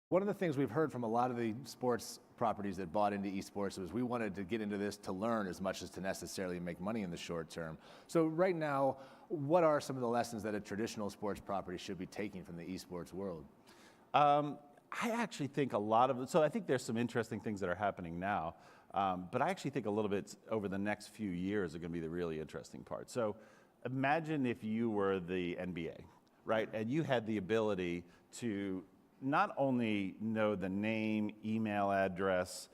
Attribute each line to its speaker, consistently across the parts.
Speaker 1: One of the things we've heard from a lot of the sports properties that bought into esports was we wanted to get into this to learn as much as to necessarily make money in the short term. So right now, what are some of the lessons that a traditional sports property should be taking from the esports world?
Speaker 2: I actually think a lot of it, so I think there's some interesting things that are happening now, but I actually think a little bit over the next few years are going to be the really interesting part. So imagine if you were the NBA, right? And you had the ability to not only know the name, email address,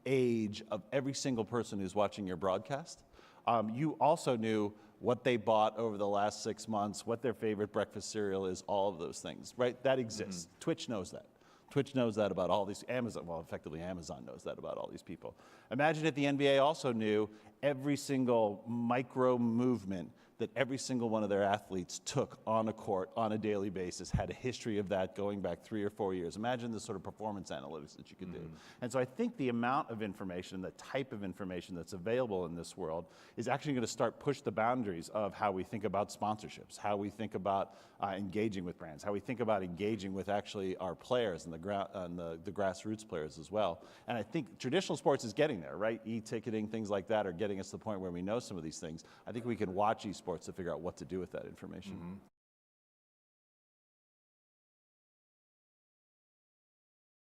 Speaker 2: age of every single person who's watching your broadcast. You also knew what they bought over the last 6 months, what their favorite breakfast cereal is, all of those things, right? That exists. Mm-hmm. Twitch knows that. Twitch knows that about all these, effectively Amazon knows that about all these people. Imagine if the NBA also knew every single micro movement that every single one of their athletes took on a court on a daily basis, had a history of that going back 3 or 4 years. Imagine the sort of performance analytics that you could do. And so I think the amount of information, the type of information that's available in this world is actually going to start push the boundaries of how we think about sponsorships, how we think about engaging with brands, how we think about engaging with actually our players and the grassroots players as well. And I think traditional sports is getting there, right? E-ticketing, things like that are getting us to the point where we know some of these things. I think we can watch esports to figure out what to do with that information.